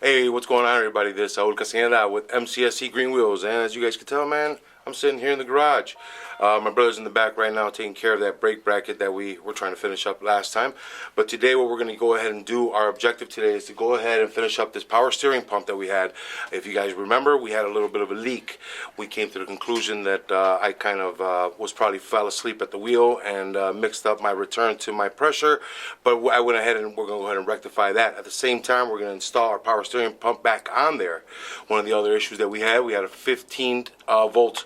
Hey, what's going on, everybody? This is Saul Casaneda with MCSC Green Wheels, and as you guys can tell, man, I'm sitting here in the garage. My brother's in the back right now taking care of that brake bracket that we were trying to finish up last time. But today what we're going to go ahead and do, our objective today is to go ahead and finish up this power steering pump that we had. If you guys remember, we had a little bit of a leak. We came to the conclusion that I kind of was probably fell asleep at the wheel and mixed up my return to my pressure. But I went ahead and we're going to go ahead and rectify that. At the same time, we're going to install our power steering pump back on there. One of the other issues that we had a 15 volt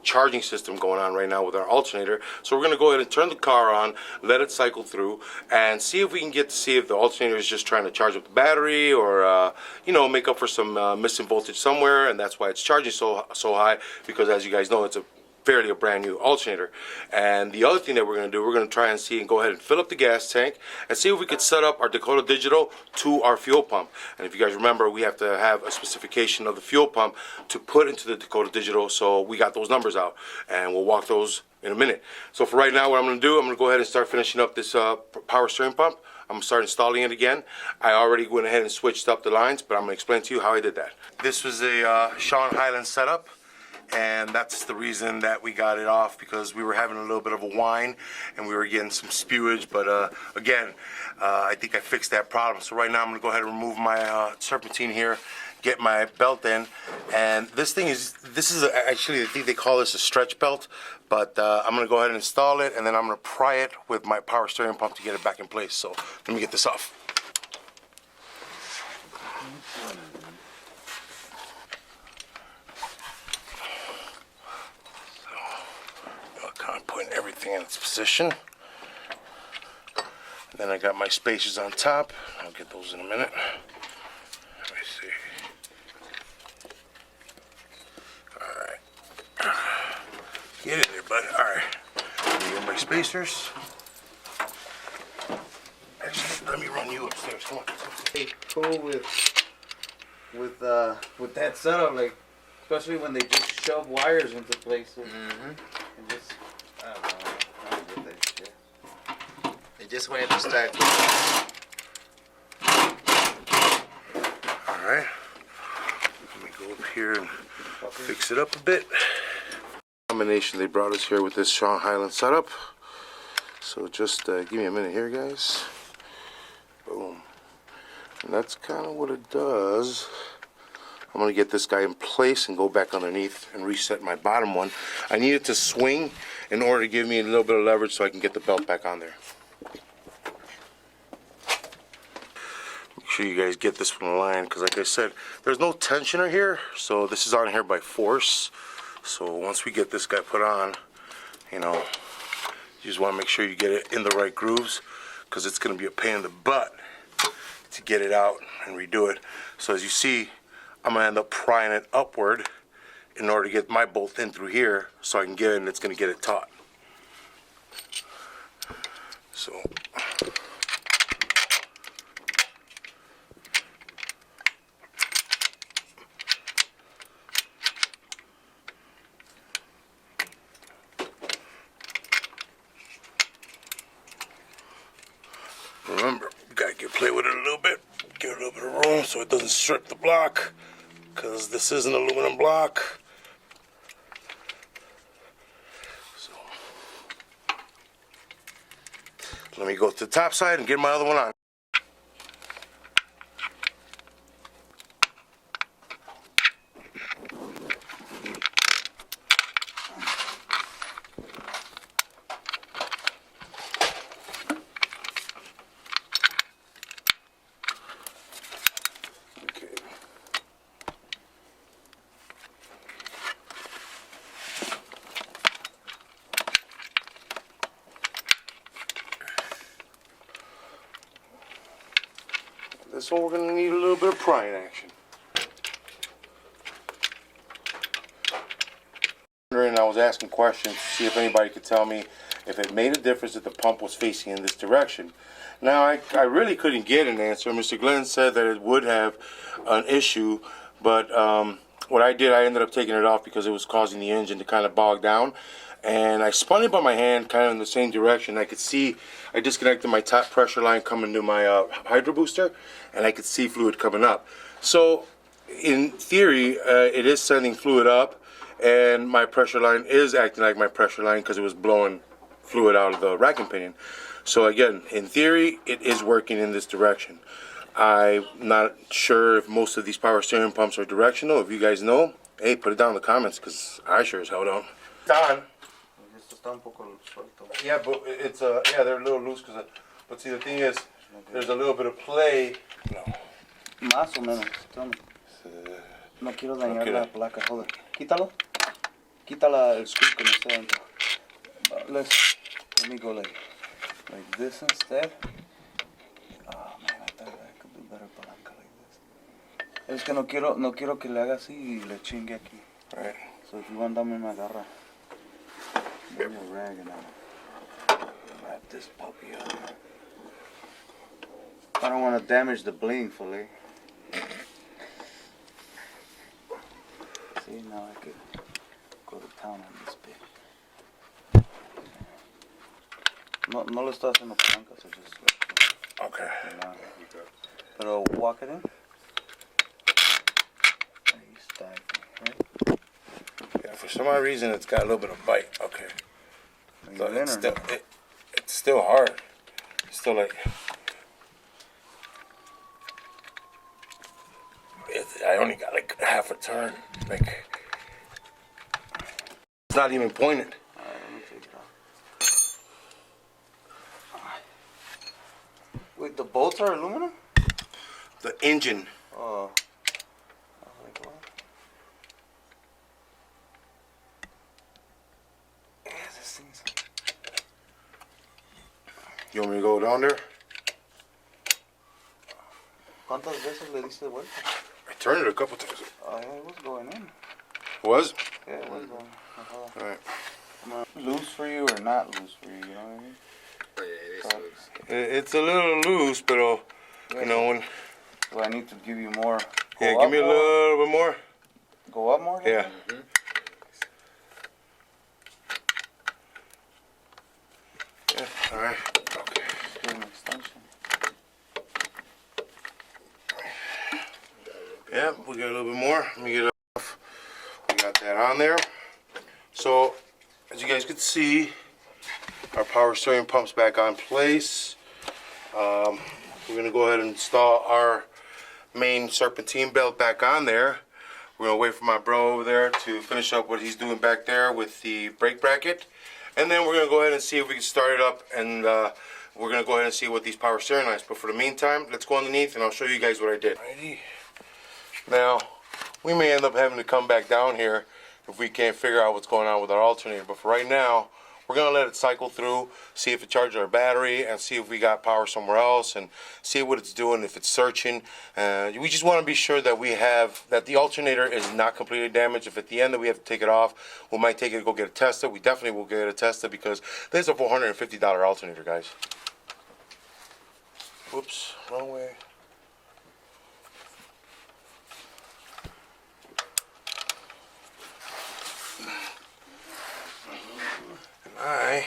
charging system going on right now with our alternator. So we're going to go ahead and turn the car on, let it cycle through, and see if we can get to see if the alternator is just trying to charge up the battery or you know, make up for some missing voltage somewhere, and that's why it's charging so high, because as you guys know, it's a fairly brand new alternator. And the other thing that we're going to do, we're going to try and see and go ahead and fill up the gas tank and see if we could set up our Dakota digital to our fuel pump. And if you guys remember, we have to have a specification of the fuel pump to put into the Dakota digital, so we got those numbers out and we'll walk those in a minute. So for right now, what I'm going to do, I'm going to go ahead and start finishing up this power steering pump. I'm going to start installing it again. I already went ahead and switched up the lines, but I'm going to explain to you how I did that. This was a Sean Highland setup. And that's the reason that we got it off, because we were having a little bit of a whine and we were getting some spewage. But again, I think I fixed that problem. So right now I'm going to go ahead and remove my serpentine here, get my belt in. And this is actually, I think they call this a stretch belt. But I'm going to go ahead and install it, and then I'm going to pry it with my power steering pump to get it back in place. So let me get this off. Putting everything in its position. And then I got my spacers on top. I'll get those in a minute. Let me see. Alright. Get in there, bud. Alright. Let me get my spacers. Actually, let me run you upstairs. Come on. Hey, cool with that setup, like, especially when they just shove wires into places. And just, I don't know, I don't get that shit. They just wanted to start. Alright. Let me go up here and fix it up a bit. Combination they brought us here with this Sean Highland setup. So just give me a minute here, guys. Boom. And that's kind of what it does. I'm going to get this guy in place and go back underneath and reset my bottom one. I need it to swing in order to give me a little bit of leverage so I can get the belt back on there. Make sure you guys get this one aligned, because like I said, there's no tensioner here, so this is on here by force. So once we get this guy put on, you know, you just want to make sure you get it in the right grooves, because it's going to be a pain in the butt to get it out and redo it. So as you see, I'm going to end up prying it upward in order to get my bolt in through here so I can get it, and it's going to get it taut. So remember, you got to play with it a little bit, give it a little bit of room so it doesn't strip the block, because this is an aluminum block. So let me go to the top side and get my other one on. This one we're going to need a little bit of prying action. And I was asking questions to see if anybody could tell me if it made a difference if the pump was facing in this direction. Now, I really couldn't get an answer. Mr. Glenn said that it would have an issue, but what I did, I ended up taking it off because it was causing the engine to kind of bog down. and I spun it by my hand kind of in the same direction. I could see I disconnected my top pressure line coming to my hydro booster, and I could see fluid coming up. So in theory, it is sending fluid up, and my pressure line is acting like my pressure line because it was blowing fluid out of the racking pinion. So again, in theory, it is working in this direction. I'm not sure if most of these power steering pumps are directional. If you guys know, hey, put it down in the comments, because I sure as hell don't. Don. Yeah, but it's yeah, they're a little loose but see, the thing is, there's a little bit of play. No. Más o menos, tell me. No quiero dañar la placa, hold on. Quítalo. Quítala el screw que no esté dentro. Let me go like this instead. Oh man, I thought I could do better palanca like this. Es que no quiero que le haga así y le chingue aquí. Right. So if you want, dame una garra. Bring a rag and I'll wrap this puppy up. I don't want to damage the bling, Filet. See, now I could go to town on this bitch. No le estoy haciendo palanca, so just... Okay. Pero walk it in. Ahí está, right? Yeah, for some odd reason, it's got a little bit of bite. Okay. So it's still hard. It's still like... I only got like half a turn. Like, it's not even pointed. Alright, let me take it off. Wait, the bolts are aluminum? The engine. Oh. I was like, what? Yeah, this thing's... You want me to go down there? ¿Cuántas veces le diste vuelta? I turned it a couple times. Oh, yeah, it was going in. Was? Yeah, it was going in. Alright. Loose for you or not loose for you, you know what I mean? Oh, yeah, it is loose. It's a little loose, but you know when. Do I need to give you more? Yeah, Go give me a up more? little bit more. Go up more? Yeah. Yeah. All right. Okay. Just give an extension. Yeah, we got a little bit more. Let me get it off. We got that on there. So, as you guys can see, our power steering pump's back on place. We're gonna go ahead and install our main serpentine belt back on there. We're gonna wait for my bro over there to finish up what he's doing back there with the brake bracket. And then we're gonna go ahead and see if we can start it up, and we're gonna go ahead and see what these power steering lights. But for the meantime, let's go underneath and I'll show you guys what I did. Alrighty. Now, we may end up having to come back down here if we can't figure out what's going on with our alternator. But for right now, we're going to let it cycle through, see if it charges our battery, and see if we got power somewhere else, and see what it's doing, if it's searching. We just want to be sure that that the alternator is not completely damaged. If at the end that we have to take it off, we might take it to go get it tested. We definitely will get it tested, because there's a $450 alternator, guys. Whoops, wrong way. I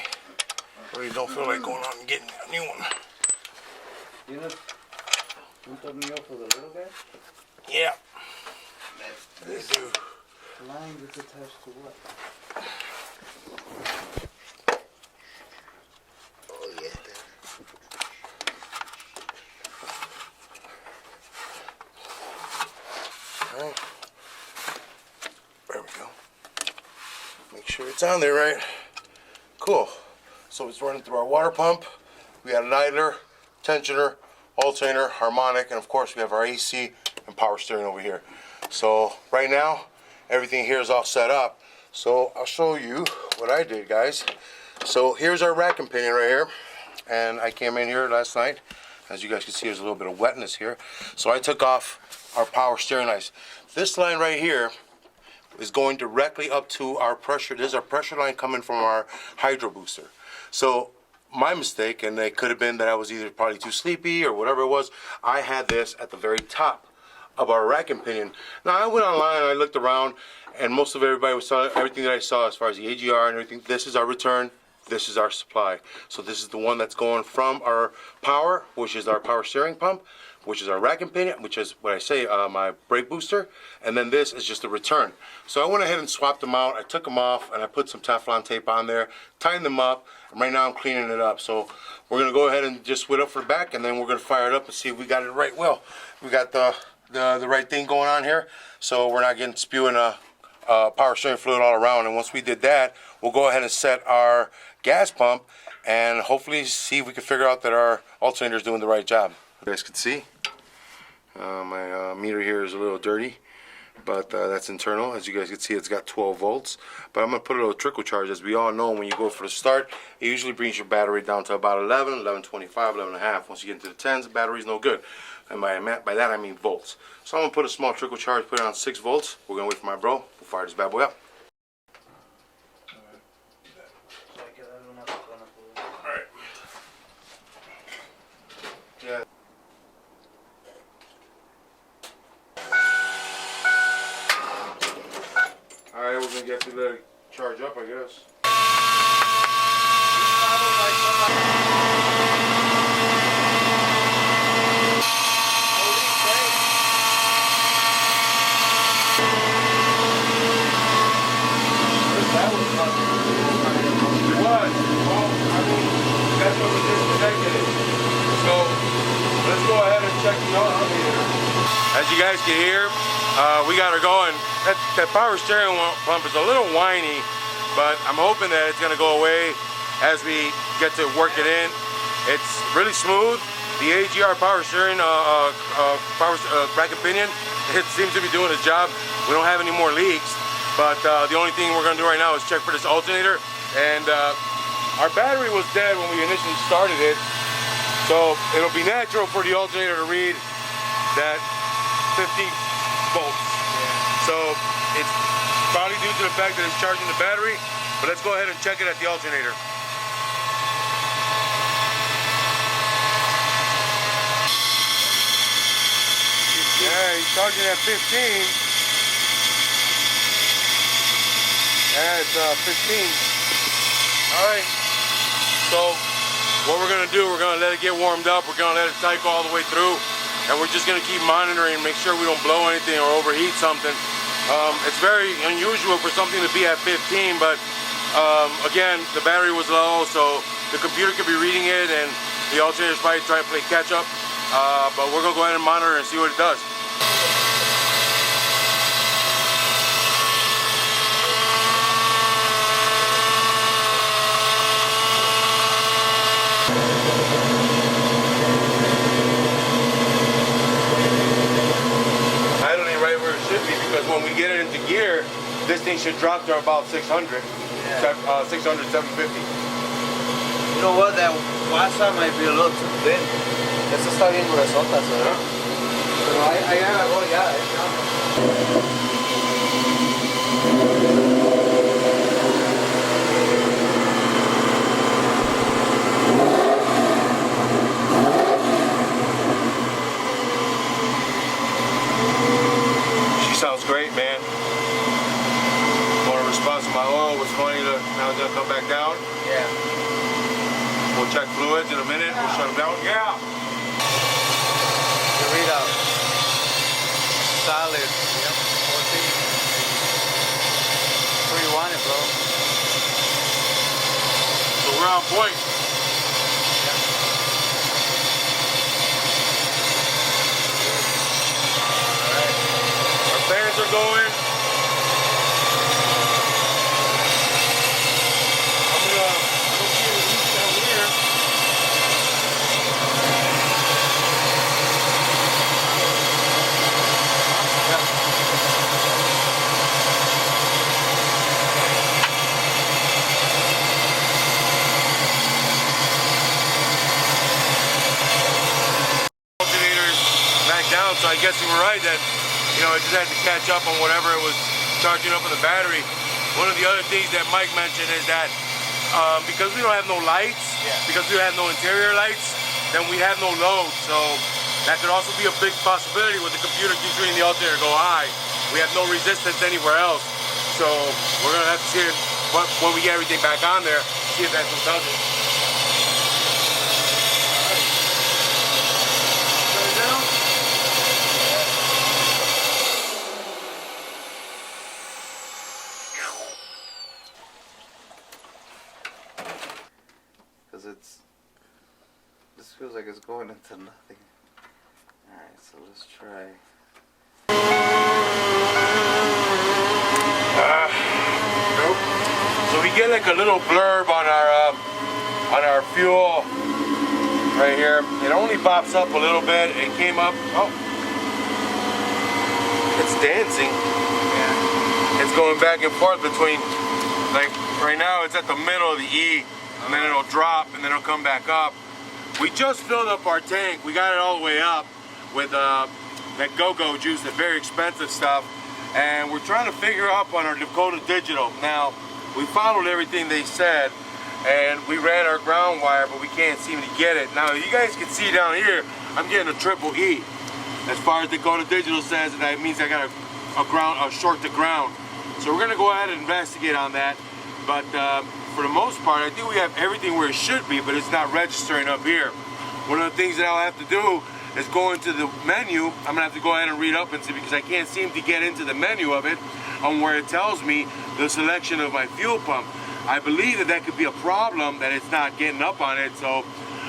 really don't feel like going out and getting a new one. ¿Tienes un tornillo for the little guy? Yeah. They do. The line is attached to what? Oh, yeah. Alright. There we go. Make sure it's on there right. Cool. So it's running through our water pump. We got an idler, tensioner, alternator, harmonic, and of course we have our AC and power steering over here. So right now, everything here is all set up. So I'll show you what I did, guys. So here's our racking pinion right here. And I came in here last night. As you guys can see, there's a little bit of wetness here. So I took off our power steering lights. This line right here is going directly up to our pressure. There's our pressure line coming from our hydro booster. So my mistake, and it could have been that I was either probably too sleepy or whatever it was, I had this at the very top of our rack and pinion. Now I went online and I looked around, and most of everybody was selling everything that I saw as far as the AGR and everything. This is our return. This is our supply. So this is the one that's going from our power, which is our power steering pump, which is our rack and pinion, which is what I say, my brake booster, and then this is just a return. So I went ahead and swapped them out. I took them off and I put some Teflon tape on there, tightened them up, and right now I'm cleaning it up. So we're gonna go ahead and just whip up for the back, and then we're gonna fire it up and see if we got it right. Well, we got the right thing going on here, so we're not getting spewing power steering fluid all around. And once we did that, we'll go ahead and set our gas pump and hopefully see if we can figure out that our alternator is doing the right job. You guys can see my meter here is a little dirty, but that's internal. As you guys can see, it's got 12 volts, but I'm gonna put a little trickle charge. As we all know, when you go for the start, it usually brings your battery down to about 11, 11.25, 11.5. Once you get into the 10s, the battery's no good. And by that I mean volts. So I'm gonna put a small trickle charge, put it on 6 volts. We're gonna wait for my bro. We'll fire this bad boy up. Alright. Yeah. Alright, we're gonna get to let it charge up, I guess. That's what we disconnected it. So let's go ahead and check the alternator. As you guys can hear, we got her going. That power steering pump is a little whiny, but I'm hoping that it's gonna go away as we get to work it in. It's really smooth. The AGR power steering rack and pinion, it seems to be doing its job. We don't have any more leaks, but the only thing we're gonna do right now is check for this alternator. And our battery was dead when we initially started it, so it'll be natural for the alternator to read that 50 volts. Yeah. So it's probably due to the fact that it's charging the battery, but let's go ahead and check it at the alternator. Yeah, he's charging at 15. Yeah, it's 15. All right. So what we're gonna do, we're gonna let it get warmed up, we're gonna let it cycle all the way through, and we're just gonna keep monitoring, make sure we don't blow anything or overheat something. It's very unusual for something to be at 15, but again, the battery was low, so the computer could be reading it, and the alternator's probably trying to play catch up, but we're gonna go ahead and monitor and see what it does. Because when we get it into gear, this thing should drop to about 600, yeah. 600, 750. You know what, that WhatsApp might be a little too thin. Esta está bien gruesota, ¿verdad? Pero ahí agarró ya, Sounds great, man. More response to my oil was funny. Now it's gonna come back down. Yeah. We'll check fluids in a minute. We'll shut them down. Yeah. The readout. Solid. Yep. 14. Where you want it, bro? So we're on point. Fans are going. I'm gonna go see the leaks down here. Alternator's back down, so I guess you were right that, you know, it just had to catch up on whatever it was charging up in the battery. One of the other things that Mike mentioned is that because we don't have no lights, because we have no interior lights, then we have no load. So That could also be a big possibility with the computer keeps reading the alternator go high. We have no resistance anywhere else. So we're gonna have to see when we get everything back on there, see if that's what does it. Because this feels like it's going into nothing. Alright, so let's try. Nope. So we get like a little blurb on our fuel right here. It only pops up a little bit. It came up. Oh, it's dancing. Yeah. It's going back and forth between, like right now it's at the middle of the E, and then it'll drop, and then it'll come back up. We just filled up our tank. We got it all the way up with that go-go juice, the very expensive stuff, and we're trying to figure out on our Dakota Digital. Now, we followed everything they said, and we ran our ground wire, but we can't seem to get it. Now, you guys can see down here, I'm getting a triple E. As far as Dakota Digital says, that means I got a short to ground. So we're gonna go ahead and investigate on that. But for the most part, I think we have everything where it should be, but it's not registering up here. One of the things that I'll have to do is go into the menu. I'm gonna have to go ahead and read up and see, because I can't seem to get into the menu of it on where it tells me the selection of my fuel pump. I believe that could be a problem, that it's not getting up on it. So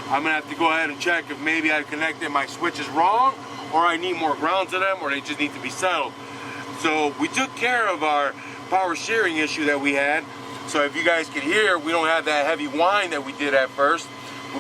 I'm gonna have to go ahead and check if maybe I connected my switches wrong, or I need more ground to them, or they just need to be settled. So we took care of our power shearing issue that we had. So if you guys can hear, we don't have that heavy whine that we did at first.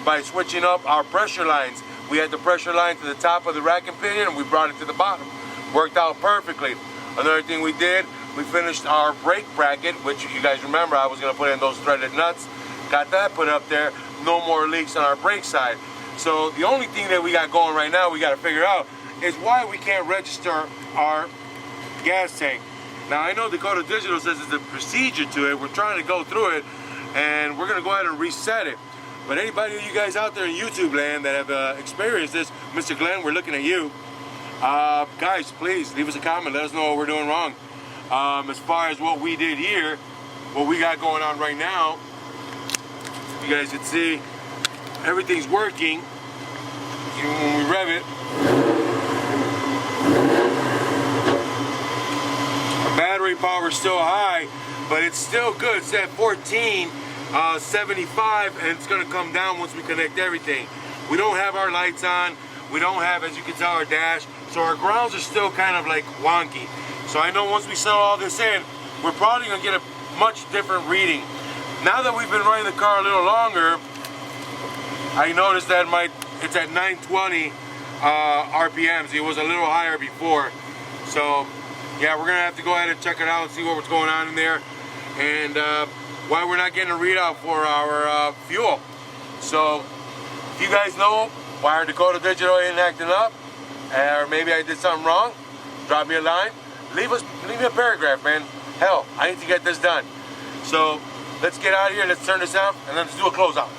By switching up our pressure lines, we had the pressure line to the top of the rack and pinion, and we brought it to the bottom. Worked out perfectly. Another thing we did, we finished our brake bracket, which you guys remember I was gonna put in those threaded nuts. Got that put up there. No more leaks on our brake side. So the only thing that we got going right now, we gotta figure out, is why we can't register our gas tank. Now I know Dakota Digital says there's a procedure to it. We're trying to go through it, and we're gonna go ahead and reset it. But anybody of you guys out there in YouTube land that have experienced this, Mr. Glenn, we're looking at you. Guys, please leave us a comment. Let us know what we're doing wrong. As far as what we did here, what we got going on right now, you guys can see everything's working. Even when we rev it, our battery power is still high, but it's still good. It's at 1475, and it's gonna come down once we connect everything. We don't have our lights on. We don't have, as you can tell, our dash. So our grounds are still kind of like wonky. So I know once we settle all this in, we're probably gonna get a much different reading. Now that we've been running the car a little longer, I noticed that it's at 920 RPMs. It was a little higher before. So yeah, we're gonna have to go ahead and check it out and see what's going on in there, and why we're not getting a readout for our fuel. So if you guys know why our Dakota Digital ain't acting up, or maybe I did something wrong, drop me a line. Leave me a paragraph, man. Hell, I need to get this done. So let's get out of here, let's turn this out, and let's do a closeout.